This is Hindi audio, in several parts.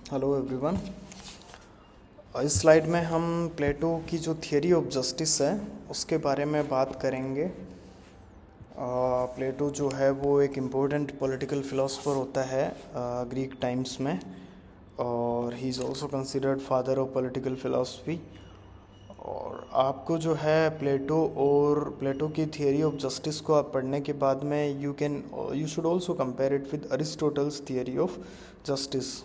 Hello everyone. इस स्लाइड में हम प्लेटो की जो थियरी ऑफ जस्टिस है उसके बारे में बात करेंगे। प्लेटो जो है वो एक इम्पोर्टेंट पॉलिटिकल फ़िलासफ़र होता है ग्रीक टाइम्स में, और he is also considered father of political philosophy. और आपको जो है प्लेटो की थियरी ऑफ जस्टिस को आप पढ़ने के बाद में you should also compare it with Aristotle's theory of justice.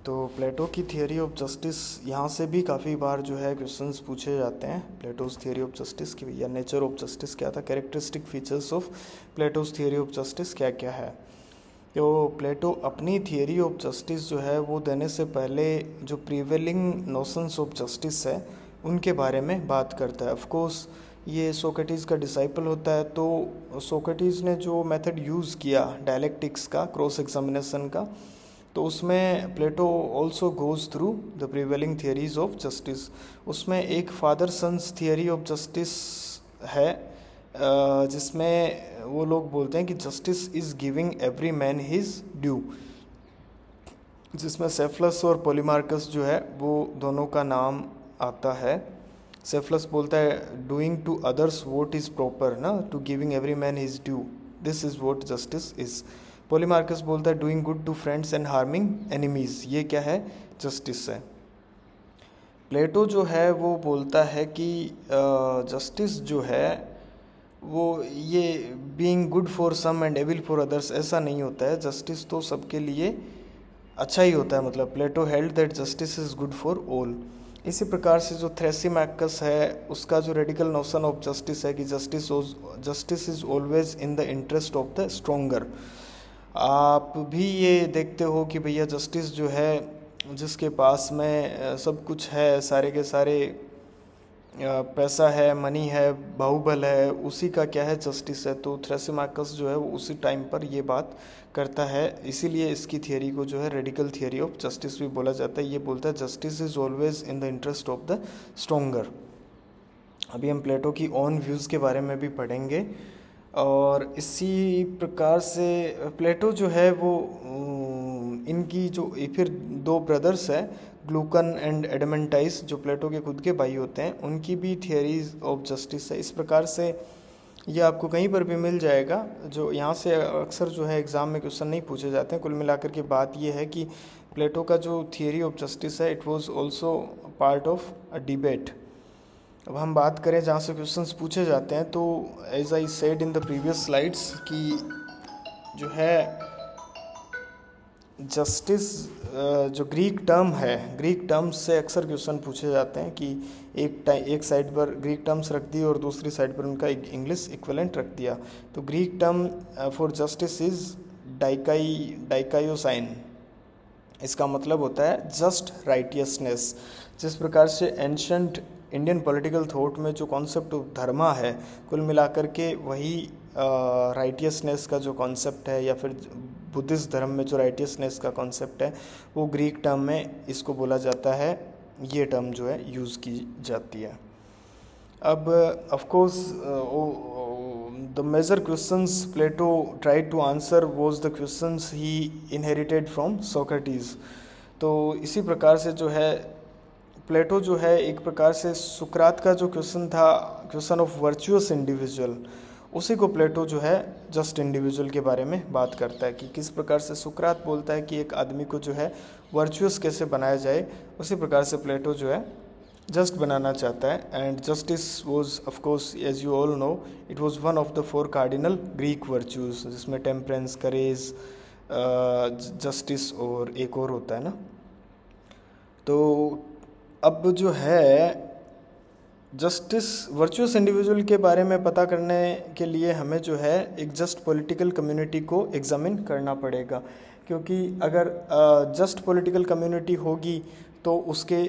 तो प्लेटो की थियरी ऑफ जस्टिस यहाँ से भी काफ़ी बार जो है क्वेश्चंस पूछे जाते हैं प्लेटोज थियरी ऑफ जस्टिस की, या नेचर ऑफ जस्टिस क्या था, characteristic features of Plato's theory of justice क्या क्या है। तो प्लेटो अपनी थियरी ऑफ जस्टिस जो है वो देने से पहले जो प्रीवेलिंग नोशंस ऑफ जस्टिस है उनके बारे में बात करता है। ऑफ कोर्स ये सोक्रेटिस का डिसाइपल होता है, तो सोक्रेटिस ने जो मेथड यूज़ किया डायलेक्टिक्स का, क्रॉस एग्जामिनेशन का, तो उसमें Plato also goes through the prevailing theories of justice. उसमें एक father sons theory of justice है जिसमें वो लोग बोलते हैं कि justice is giving every man his due, जिसमें सेफलस और पोलीमार्कस जो है वो दोनों का नाम आता है। सेफलस बोलता है doing to others what is proper ना, to giving every man his due, this is what justice is. Polemarchus बोलता है doing good to friends and harming enemies, ये क्या है, जस्टिस है। प्लेटो जो है वो बोलता है कि जस्टिस जो है वो ये being good for some and evil for others ऐसा नहीं होता है। जस्टिस तो सबके लिए अच्छा ही होता है, मतलब Plato held that justice is good for all. इसी प्रकार से जो थ्रेसिमैकस है उसका जो रेडिकल नोशन ऑफ जस्टिस है कि justice is always in the interest of the stronger. आप भी ये देखते हो कि भैया जस्टिस जो है, जिसके पास में सब कुछ है, सारे के सारे पैसा है, मनी है, बाहुबल है, उसी का क्या है, जस्टिस है। तो थ्रेसिमाकस जो है वो उसी टाइम पर ये बात करता है, इसीलिए इसकी थियरी को जो है रेडिकल थियरी ऑफ जस्टिस भी बोला जाता है। ये बोलता है justice is always in the interest of the stronger. अभी हम प्लेटो की ओन व्यूज़ के बारे में भी पढ़ेंगे। और इसी प्रकार से प्लेटो जो है वो इनकी जो फिर दो ब्रदर्स हैं, ग्लूकन एंड एडमेंटाइस, जो प्लेटो के खुद के भाई होते हैं, उनकी भी थियरीज ऑफ जस्टिस है। इस प्रकार से ये आपको कहीं पर भी मिल जाएगा। जो यहाँ से अक्सर जो है एग्ज़ाम में क्वेश्चन नहीं पूछे जाते हैं। कुल मिलाकर के बात ये है कि प्लेटो का जो थियरी ऑफ जस्टिस है it was also part of a debate. अब हम बात करें जहाँ से क्वेश्चंस पूछे जाते हैं, तो as I said in the previous slides कि जो है जस्टिस जो ग्रीक टर्म है, ग्रीक टर्म्स से अक्सर क्वेश्चन पूछे जाते हैं कि एक साइड पर ग्रीक टर्म्स रख दी और दूसरी साइड पर उनका एक इंग्लिश इक्विवेलेंट रख दिया। तो Greek term for justice is dikaiosyne. इसका मतलब होता है जस्ट राइटियसनेस। जिस प्रकार से एंशंट इंडियन पॉलिटिकल थॉट में जो कॉन्सेप्ट ऑफ धर्मा है, कुल मिलाकर के वही राइटियसनेस का जो कॉन्सेप्ट है, या फिर बुद्धिस्ट धर्म में जो राइटियसनेस का कॉन्सेप्ट है, वो ग्रीक टर्म में इसको बोला जाता है। ये टर्म जो है यूज़ की जाती है। अब of course the major questions Plato tried to answer was the questions he inherited from Socrates. तो इसी प्रकार से जो है प्लेटो जो है एक प्रकार से सुकरात का जो क्वेश्चन था, क्वेश्चन ऑफ वर्चुअस इंडिविजुअल, उसी को प्लेटो जो है जस्ट इंडिविजुअल के बारे में बात करता है कि किस प्रकार से सुकरात बोलता है कि एक आदमी को जो है वर्चुअस कैसे बनाया जाए, उसी प्रकार से प्लेटो जो है जस्ट बनाना चाहता है। And justice was of course as you all know it was one of the 4 cardinal Greek virtuous, जिसमें टेम्परेंस, करेज, जस्टिस और एक और होता है ना। तो अब जो है जस्टिस वर्चुअस इंडिविजुअल के बारे में पता करने के लिए हमें जो है एक जस्ट पॉलिटिकल कम्युनिटी को एग्जामिन करना पड़ेगा, क्योंकि अगर जस्ट पॉलिटिकल कम्युनिटी होगी तो उसके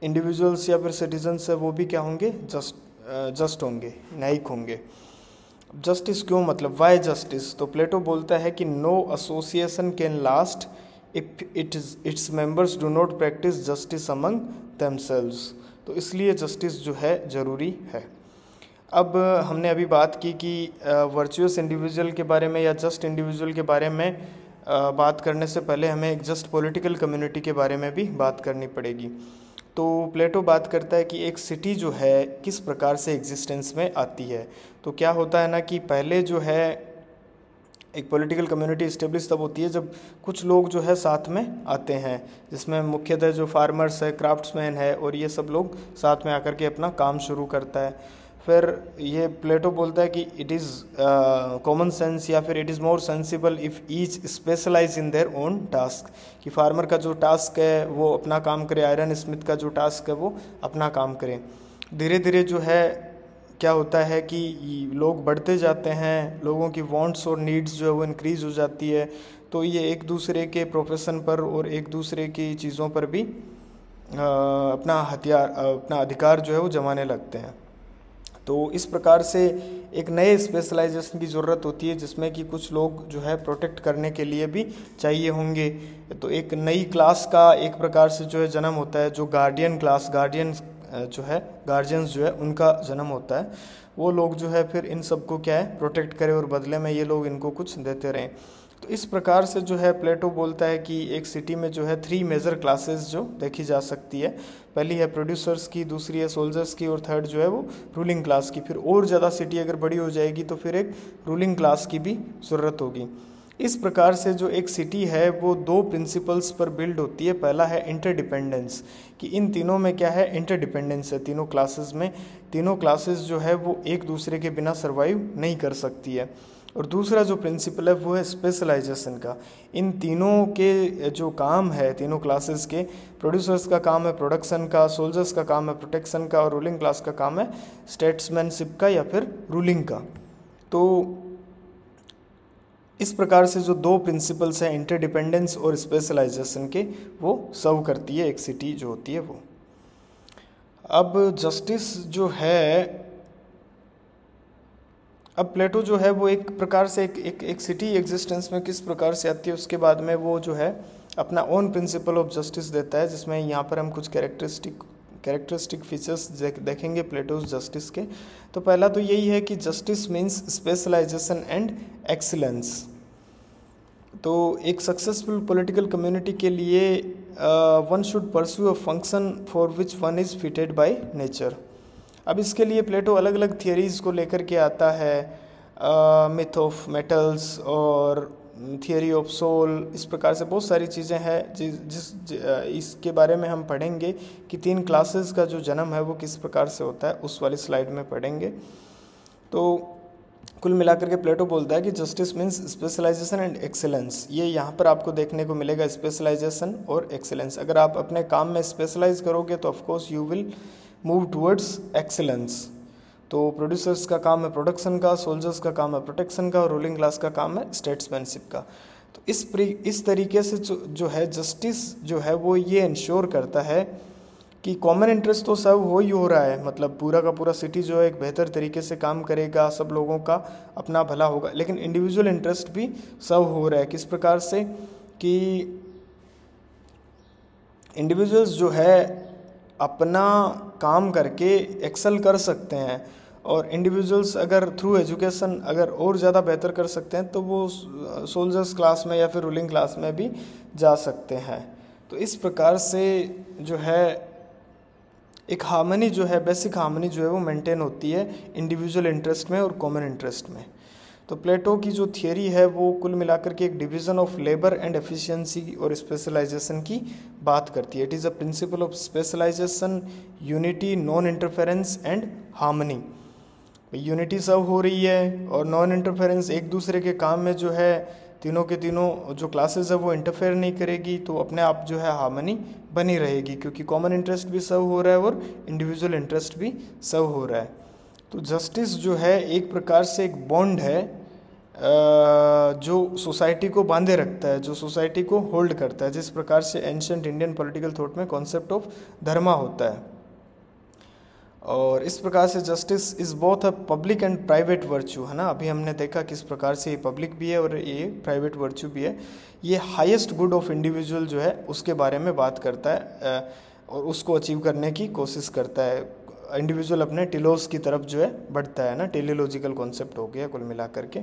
इंडिविजुअल्स या फिर सिटीजन्स है वो भी क्या होंगे, जस्ट होंगे, न्यायिक होंगे। जस्टिस क्यों, मतलब वाई जस्टिस? तो प्लेटो बोलता है कि no association can last if its members do not practice justice among themselves. तो इसलिए जस्टिस जो है ज़रूरी है। अब हमने अभी बात की कि वर्चुअस इंडिविजुअल के बारे में या जस्ट इंडिविजुअल के बारे में बात करने से पहले हमें एक जस्ट पॉलिटिकल कम्युनिटी के बारे में भी बात करनी पड़ेगी। तो प्लेटो बात करता है कि एक सिटी जो है किस प्रकार से एग्जिस्टेंस में आती है। तो क्या होता है ना कि पहले जो है एक पॉलिटिकल कम्युनिटी इस्टेब्लिश तब होती है जब कुछ लोग जो है साथ में आते हैं, जिसमें मुख्यतः जो फार्मर्स है, क्राफ्ट्समैन है, और ये सब लोग साथ में आकर के अपना काम शुरू करता है। फिर ये प्लेटो बोलता है कि इट इज़ कॉमन सेंस या फिर it is more sensible if each specialise in their own task, कि फार्मर का जो टास्क है वो अपना काम करे, आयरन स्मिथ का जो टास्क है वो अपना काम करे। धीरे धीरे जो है क्या होता है कि लोग बढ़ते जाते हैं, लोगों की वांट्स और नीड्स जो है वो इंक्रीज़ हो जाती है, तो ये एक दूसरे के प्रोफेशन पर और एक दूसरे की चीज़ों पर भी अपना अधिकार जो है वो जमाने लगते हैं। तो इस प्रकार से एक नए स्पेशलाइजेशन की ज़रूरत होती है, जिसमें कि कुछ लोग जो है प्रोटेक्ट करने के लिए भी चाहिए होंगे। तो एक नई क्लास का एक प्रकार से जो है जन्म होता है, जो गार्डियन क्लास, गार्जियंस जो है उनका जन्म होता है। वो लोग जो है फिर इन सबको क्या है प्रोटेक्ट करें और बदले में ये लोग इनको कुछ देते रहें। तो इस प्रकार से जो है प्लेटो बोलता है कि एक सिटी में जो है 3 मेजर क्लासेस जो देखी जा सकती है। पहली है प्रोड्यूसर्स की, दूसरी है सोल्जर्स की, और थर्ड जो है वो रूलिंग क्लास की। फिर और ज़्यादा सिटी अगर बड़ी हो जाएगी तो फिर एक रूलिंग क्लास की भी ज़रूरत होगी। इस प्रकार से जो एक सिटी है वो 2 प्रिंसिपल्स पर बिल्ड होती है। पहला है इंटरडिपेंडेंस, कि इन तीनों में क्या है इंटरडिपेंडेंस है, तीनों क्लासेस में। तीनों क्लासेस जो है वो एक दूसरे के बिना सर्वाइव नहीं कर सकती है। और दूसरा जो प्रिंसिपल है वो है स्पेशलाइजेशन का। इन तीनों के जो काम है, तीनों क्लासेस के, प्रोड्यूसर्स का काम है प्रोडक्शन का, सोल्जर्स का काम है प्रोटेक्शन का, और रूलिंग क्लास का काम है स्टेट्समैनशिप का या फिर रूलिंग का। तो इस प्रकार से जो 2 प्रिंसिपल्स हैं इंटरडिपेंडेंस और स्पेशलाइजेशन के, वो सर्व करती है एक सिटी जो होती है वो। अब जस्टिस जो है, अब प्लेटो जो है वो एक प्रकार से एक सिटी एग्जिस्टेंस में किस प्रकार से आती है, उसके बाद में वो जो है अपना ओन प्रिंसिपल ऑफ जस्टिस देता है, जिसमें यहाँ पर हम कुछ कैरेक्टरिस्टिक फीचर्स देखेंगे प्लेटोस जस्टिस के। तो पहला तो यही है कि justice means specialisation and excellence. तो एक सक्सेसफुल पॉलिटिकल कम्युनिटी के लिए one should pursue a function for which one is fitted by nature. अब इसके लिए प्लेटो अलग अलग थियरीज़ को लेकर के आता है, मिथ ऑफ मेटल्स और थियरी ऑफ सोल, इस प्रकार से बहुत सारी चीज़ें हैं इसके बारे में हम पढ़ेंगे कि 3 क्लासेस का जो जन्म है वो किस प्रकार से होता है, उस वाली स्लाइड में पढ़ेंगे। तो कुल मिलाकर के प्लेटो बोलता है कि justice means specialisation and excellence. ये यहाँ पर आपको देखने को मिलेगा, स्पेशलाइजेशन और एक्सेलेंस। अगर आप अपने काम में स्पेशलाइज करोगे तो of course you will move towards excellence. तो प्रोड्यूसर्स का काम है प्रोडक्शन का, सोल्जर्स का काम है प्रोटेक्शन का, और रूलिंग क्लास का काम है स्टेट्समैनशिप का। तो इस तरीके से जो है जस्टिस जो है वो ये इंश्योर करता है कि कॉमन इंटरेस्ट तो सर्व हो ही हो रहा है, मतलब पूरा का पूरा सिटी जो है एक बेहतर तरीके से काम करेगा, सब लोगों का अपना भला होगा, लेकिन इंडिविजुअल इंटरेस्ट भी सर्व हो रहा है। किस प्रकार से कि इंडिविजुअल्स जो है अपना काम करके एक्सेल कर सकते हैं, और इंडिविजुअल्स अगर थ्रू एजुकेशन अगर और ज़्यादा बेहतर कर सकते हैं तो वो सोल्जर्स क्लास में या फिर रूलिंग क्लास में भी जा सकते हैं। तो इस प्रकार से जो है एक हार्मनी जो है, बेसिक हार्मनी जो है वो मेंटेन होती है इंडिविजुअल इंटरेस्ट में और कॉमन इंटरेस्ट में। तो प्लेटो की जो थियरी है वो कुल मिलाकर के एक division of labour and efficiency और स्पेशलाइजेशन की बात करती है। It is a principle of specialisation, unity, non interference and harmony. Unity सब हो रही है और नॉन इंटरफेरेंस, एक दूसरे के काम में जो है तीनों के तीनों जो क्लासेस है वो इंटरफेयर नहीं करेगी, तो अपने आप जो है हार्मनी बनी रहेगी, क्योंकि कॉमन इंटरेस्ट भी सर्व हो रहा है और इंडिविजुअल इंटरेस्ट भी सर्व हो रहा है। तो जस्टिस जो है एक प्रकार से एक बॉन्ड है जो सोसाइटी को बांधे रखता है, जो सोसाइटी को होल्ड करता है, जिस प्रकार से एंशिएंट इंडियन पॉलिटिकल थॉट में कॉन्सेप्ट ऑफ धर्मा होता है। और इस प्रकार से justice is both a public and private virtue, है ना। अभी हमने देखा किस प्रकार से ये पब्लिक भी है और ये प्राइवेट वर्च्यू भी है। ये हाईएस्ट गुड ऑफ इंडिविजुअल जो है उसके बारे में बात करता है और उसको अचीव करने की कोशिश करता है। इंडिविजुअल अपने टेलोस की तरफ जो है बढ़ता है ना, टेलीलॉजिकल कॉन्सेप्ट हो गया कुल मिला करके।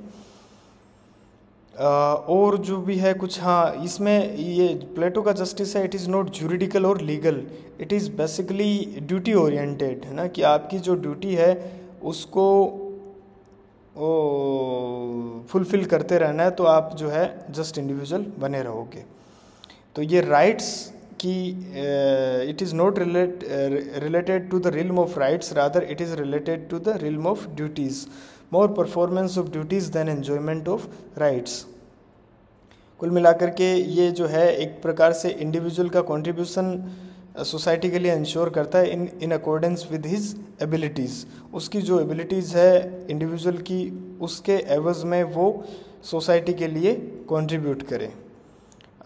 और जो भी है कुछ, हाँ इसमें ये प्लेटो का जस्टिस है, इट इज़ नॉट जूरिडिकल और legal, it is basically duty oriented, है ना, कि आपकी जो ड्यूटी है उसको फुलफ़िल करते रहना है, तो आप जो है जस्ट इंडिविजुअल बने रहोगे। तो ये राइट्स कि it is not related to the realm of rights, rather it is related to the realm of duties, more performance of duties than enjoyment of rights. कुल मिलाकर के ये जो है एक प्रकार से इंडिविजुअल का कंट्रीब्यूशन सोसाइटी के लिए इंश्योर करता है in accordance with his abilities. उसकी जो एबिलिटीज़ है इंडिविजुअल की, उसके एवज़ में वो सोसाइटी के लिए कंट्रीब्यूट करे।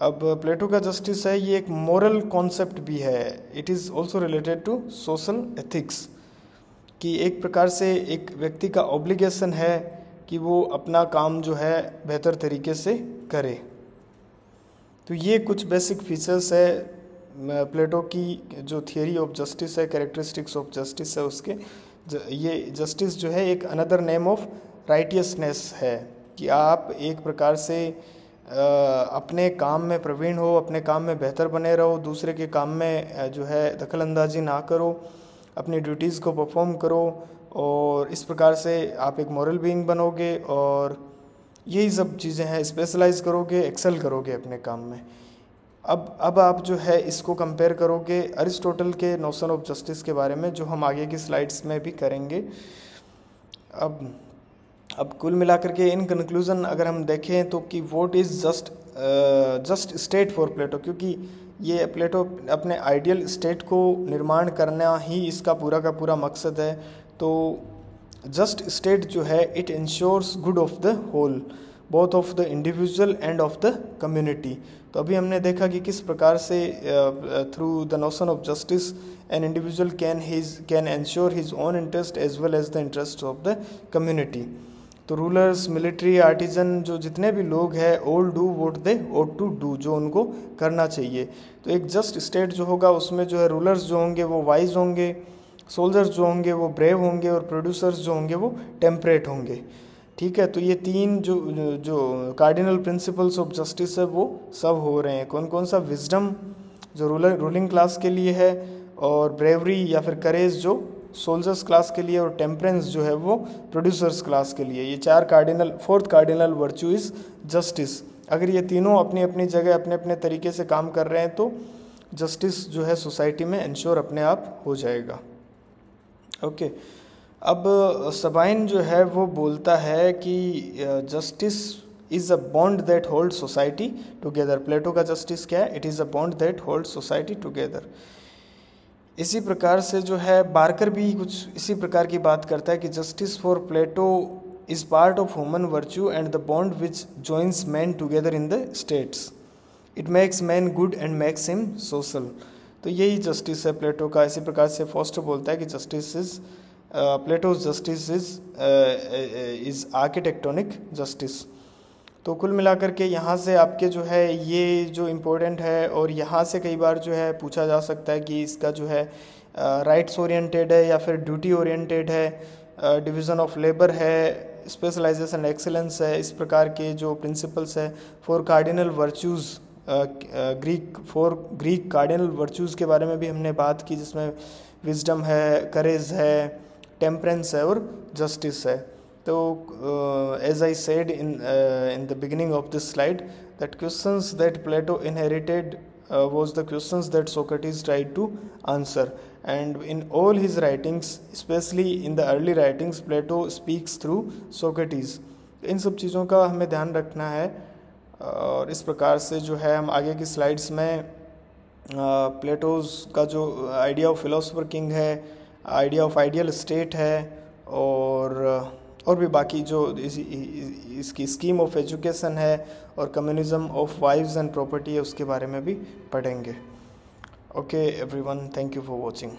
अब प्लेटो का जस्टिस है, ये एक मोरल कॉन्सेप्ट भी है, it is also related to social ethics, कि एक प्रकार से एक व्यक्ति का ऑब्लिगेशन है कि वो अपना काम जो है बेहतर तरीके से करे। तो ये कुछ बेसिक फीचर्स है प्लेटो की जो थियरी ऑफ जस्टिस है, कैरेक्टरिस्टिक्स ऑफ जस्टिस है उसके। ये जस्टिस जो है एक अनदर नेम ऑफ राइटियसनेस है, कि आप एक प्रकार से अपने काम में प्रवीण हो, अपने काम में बेहतर बने रहो, दूसरे के काम में जो है दखलंदाजी ना करो, अपनी ड्यूटीज़ को परफॉर्म करो, और इस प्रकार से आप एक मॉरल बीइंग बनोगे, और यही सब चीज़ें हैं, स्पेशलाइज करोगे, एक्सेल करोगे अपने काम में। अब आप जो है इसको कंपेयर करोगे अरिस्टोटल के नोशन ऑफ जस्टिस के बारे में, जो हम आगे की स्लाइड्स में भी करेंगे। अब कुल मिलाकर के इन कंक्लूज़न अगर हम देखें तो कि what is just state for Plato, क्योंकि ये प्लेटो अपने आइडियल स्टेट को निर्माण करना ही इसका पूरा का पूरा मकसद है। तो जस्ट स्टेट जो है it ensures good of the whole, both of the individual and of the community. तो अभी हमने देखा कि किस प्रकार से through the notion of justice an individual can ensure his own interest as well as the interest of the community. तो रूलर्स, मिलिट्री, आर्टिजन, जो जितने भी लोग हैं, all do what they ought to do, जो उनको करना चाहिए। तो एक जस्ट स्टेट जो होगा उसमें जो है रूलर्स जो होंगे वो वाइज होंगे, सोल्जर्स जो होंगे वो ब्रेव होंगे, और प्रोड्यूसर्स जो होंगे वो टेम्परेट होंगे। ठीक है, तो ये तीन जो कार्डिनल प्रिंसिपल्स ऑफ जस्टिस है वो सब हो रहे हैं। कौन कौन सा? विजडम जो रूलिंग क्लास के लिए है, और ब्रेवरी या फिर करेज जो सोल्जर्स क्लास के लिए, और टेम्परेंस जो है वो प्रोड्यूसर्स क्लास के लिए। ये fourth cardinal virtue is justice. अगर ये तीनों अपनी अपनी जगह अपने अपने तरीके से काम कर रहे हैं तो जस्टिस जो है सोसाइटी में इंश्योर अपने आप हो जाएगा। ओके, अब सबाइन जो है वो बोलता है कि justice is a bond that hold society together. Plato का जस्टिस क्या है? It is a bond that hold society together. इसी प्रकार से जो है बार्कर भी कुछ इसी प्रकार की बात करता है कि justice for Plato is part of human virtue and the bond which joins man together in the states. It makes man good and makes him social. तो यही जस्टिस है प्लेटो का। इसी प्रकार से फॉस्टर बोलता है कि justice is Plato's justice is architectonic justice. तो कुल मिलाकर के यहाँ से आपके जो है ये जो इम्पोर्टेंट है, और यहाँ से कई बार जो है पूछा जा सकता है कि इसका जो है राइट्स ओरिएंटेड है या फिर ड्यूटी ओरिएंटेड है, डिवीज़न ऑफ लेबर है, स्पेशलाइजेशन एक्सेलेंस है, इस प्रकार के जो प्रिंसिपल्स है। Four cardinal virtues, Greek cardinal virtues के बारे में भी हमने बात की, जिसमें विजडम है, करेज है, टेम्परेंस है और जस्टिस है। तो as I said in the beginning of this slide, that questions that Plato inherited was the questions that Socrates tried to answer, and in all his writings, especially in the early writings, Plato speaks through Socrates. इन सब चीज़ों का हमें ध्यान रखना है, और इस प्रकार से जो है हम आगे की स्लाइड्स में प्लेटोज का जो आइडिया ऑफ फिलोसोफर किंग है, आइडिया ऑफ आइडियल स्टेट है, और भी बाकी जो इसकी स्कीम ऑफ एजुकेशन है, और communism of wives and property है, उसके बारे में भी पढ़ेंगे। Okay everyone, thank you for watching.